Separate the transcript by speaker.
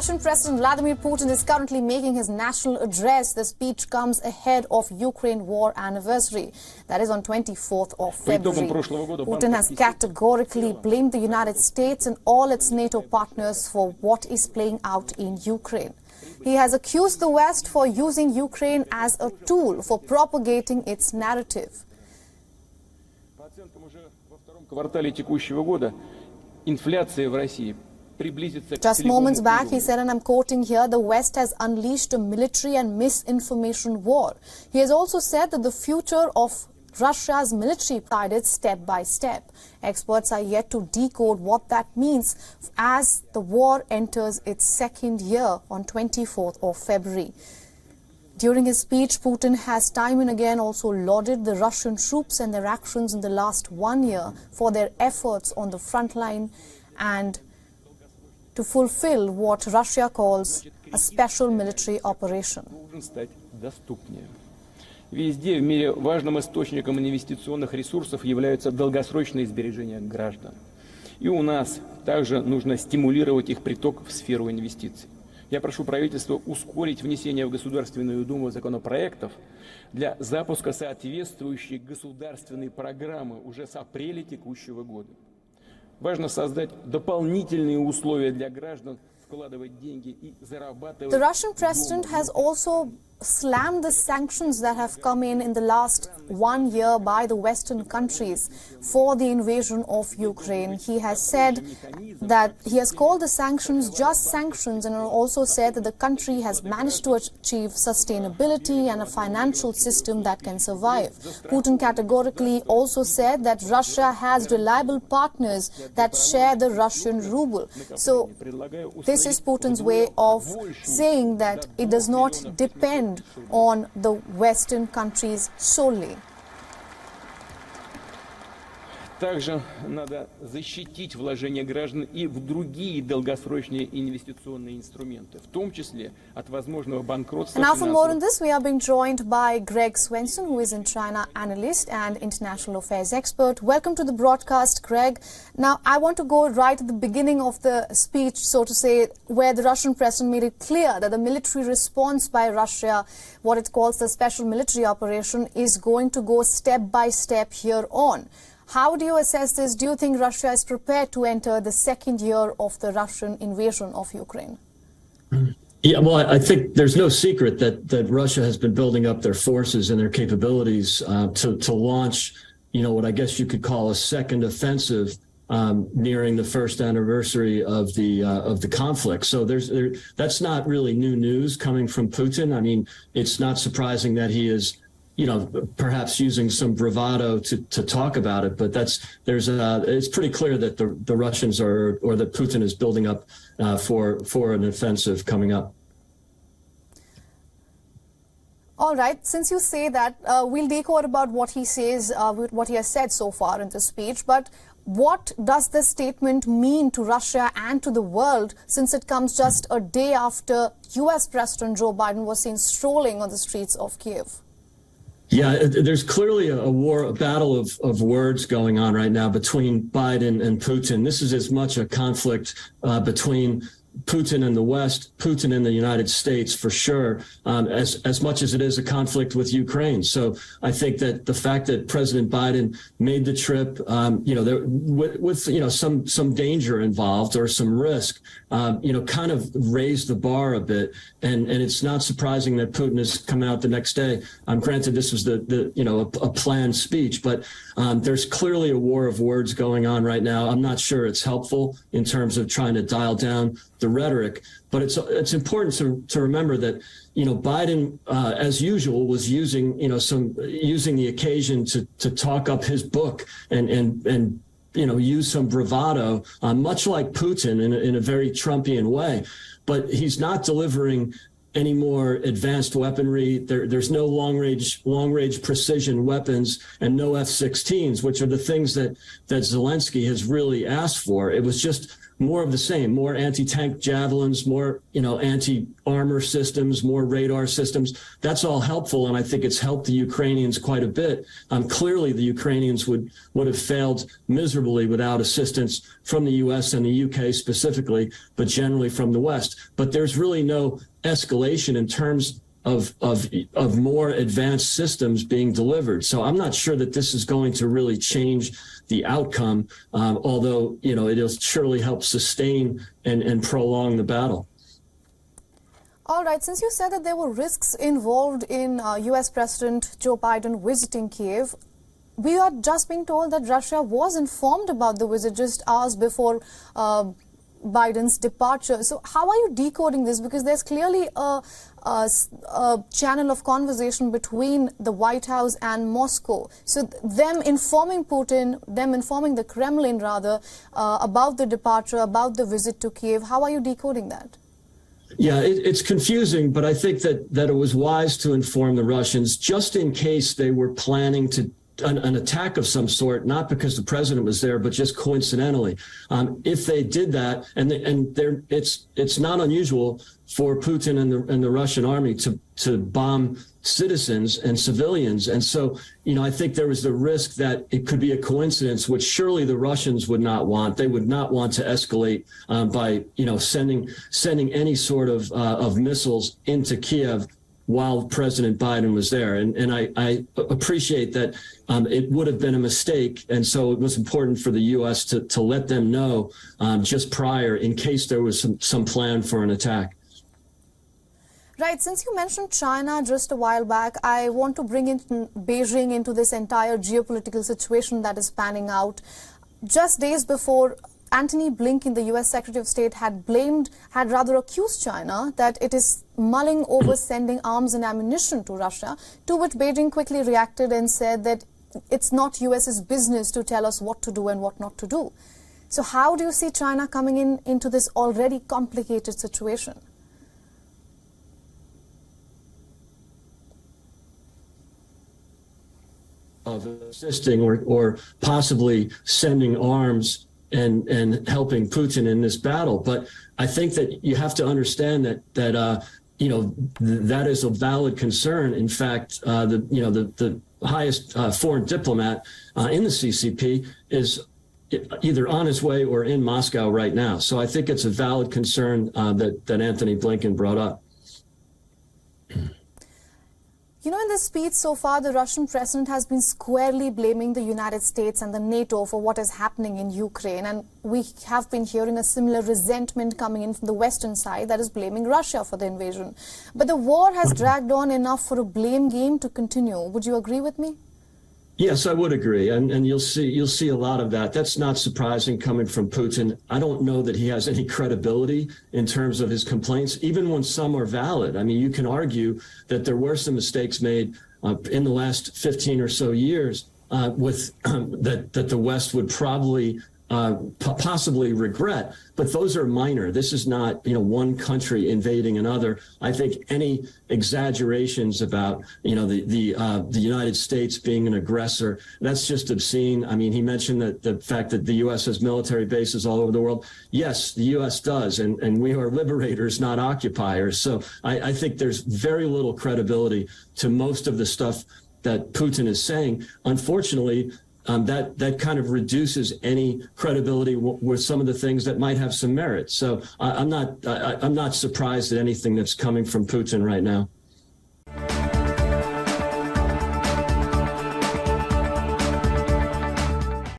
Speaker 1: Russian President Vladimir Putin is currently making his national address. The speech comes ahead of Ukraine war anniversary. That is on 24th of February. Putin has categorically blamed the United States and all its NATO partners for what is playing out in Ukraine. He has accused the West for using Ukraine as a tool for propagating its narrative. Just moments back, he said, and I'm quoting here, the West has unleashed a military and misinformation war. He has also said that the future of Russia's military decided step by step. Experts are yet to decode what that means as the war enters its second year on 24th of February. During his speech, Putin has time and again also lauded the Russian troops and their actions in the last 1 year for their efforts on the front line and to fulfill what Russia calls a special military operation.
Speaker 2: Везде в мире важным источником инвестиционных ресурсов являются долгосрочные сбережения граждан. И у нас также нужно стимулировать их приток в сферу инвестиций. Я прошу правительство ускорить внесение в Государственную Думу законопроектов для запуска соответствующей государственной программы уже с апреля текущего года. Важно создать дополнительные условия для граждан вкладывать деньги и зарабатывать.
Speaker 1: The Russian president has also slammed the sanctions that have come in the last 1 year by the Western countries for the invasion of Ukraine. He has said that he has called the sanctions just sanctions and also said that the country has managed to achieve sustainability and a financial system that can survive. Putin categorically also said that Russia has reliable partners that share the Russian ruble. So this is Putin's way of saying that it does not depend on the Western countries solely.
Speaker 2: Также надо защитить вложения граждан и в другие долгосрочные инвестиционные инструменты, в том числе от возможного банкротства.
Speaker 1: Now for more on this, we are being joined by Greg Swenson, who is in China analyst and international affairs expert. Welcome to the broadcast, Greg. Now, I want to go right at the beginning of the speech, so to say, where the Russian president made it clear that the military response by Russia, what it calls the special military operation, is going to go step by step here on. How do you assess this? Do you think Russia is prepared to enter the second year of the Russian invasion of Ukraine?
Speaker 3: Yeah, well, I think there's no secret that Russia has been building up their forces and their capabilities to launch, what I guess you could call a second offensive nearing the first anniversary of the conflict. So that's not really new news coming from Putin. I mean, it's not surprising that he is perhaps using some bravado to talk about it, but it's pretty clear that the Russians or that Putin is building up for an offensive coming up.
Speaker 1: All right. Since you say that, we'll decode about what he says, what he has said so far in the speech. But what does this statement mean to Russia and to the world, since it comes just a day after U.S. President Joe Biden was seen strolling on the streets of Kyiv?
Speaker 3: Yeah, there's clearly a battle of words going on right now between Biden and Putin. This is as much a conflict between Putin and the West, Putin and the United States for sure, as much as it is a conflict with Ukraine. So I think that the fact that President Biden made the trip, with some danger involved or some risk, kind of raised the bar a bit. And it's not surprising that Putin has come out the next day. Granted, this was a planned speech, but there's clearly a war of words going on right now. I'm not sure it's helpful in terms of trying to dial down the rhetoric, but it's important to remember that Biden, as usual, was using the occasion to talk up his book and use some bravado, much like Putin in a very Trumpian way. But he's not delivering any more advanced weaponry. There's no long range precision weapons and no F-16s, which are the things that Zelensky has really asked for. It was just more of the same, more anti-tank javelins, more, anti-armor systems, more radar systems. That's all helpful, and I think it's helped the Ukrainians quite a bit. Clearly, the Ukrainians would have failed miserably without assistance from the U.S. and the U.K. specifically, but generally from the West. But there's really no escalation in terms of more advanced systems being delivered. So I'm not sure that this is going to really change the outcome, although, it'll surely help sustain and prolong the battle.
Speaker 1: All right. Since you said that there were risks involved in U.S. President Joe Biden visiting Kyiv, we are just being told that Russia was informed about the visit just hours before Biden's departure. So how are you decoding this? Because there's clearly a channel of conversation between the White House and Moscow. So them informing Putin, them informing the Kremlin rather, about the departure, about the visit to Kyiv. How are you decoding that?
Speaker 3: Yeah, it's confusing, but I think that it was wise to inform the Russians just in case they were planning to an attack of some sort, not because the president was there, but just coincidentally. If they did that, it's not unusual for Putin and the Russian army to bomb citizens and civilians. And so, I think there was the risk that it could be a coincidence, which surely the Russians would not want. They would not want to escalate by, sending any sort of missiles into Kyiv while President Biden was there. And I appreciate that it would have been a mistake. And so it was important for the U.S. to let them know just prior in case there was some plan for an attack.
Speaker 1: Right. Since you mentioned China just a while back, I want to bring in Beijing into this entire geopolitical situation that is panning out. Just days before, Antony Blinken, the U.S. Secretary of State, had rather accused China that it is mulling over sending arms and ammunition to Russia, to which Beijing quickly reacted and said that it's not U.S.'s business to tell us what to do and what not to do. So how do you see China coming into this already complicated situation?
Speaker 3: Of assisting or possibly sending arms and helping Putin in this battle. But I think that you have to understand that that is a valid concern. In fact, the highest foreign diplomat in the CCP is either on his way or in Moscow right now. So I think it's a valid concern that Antony Blinken brought up.
Speaker 1: In this speech so far, the Russian president has been squarely blaming the United States and the NATO for what is happening in Ukraine. And we have been hearing a similar resentment coming in from the Western side that is blaming Russia for the invasion. But the war has dragged on enough for a blame game to continue. Would you agree with me?
Speaker 3: Yes, I would agree. And you'll see a lot of that. That's not surprising coming from Putin. I don't know that he has any credibility in terms of his complaints, even when some are valid. I mean, you can argue that there were some mistakes made in the last 15 or so years that the West would probably possibly regret, but those are minor. This is not, one country invading another. I think any exaggerations about, the United States being an aggressor, that's just obscene. I mean, he mentioned that the fact that the U.S. has military bases all over the world. Yes, the U.S. does, and we are liberators, not occupiers. So I think there's very little credibility to most of the stuff that Putin is saying. Unfortunately, that kind of reduces any credibility with some of the things that might have some merit. So I'm not surprised at anything that's coming from Putin right now.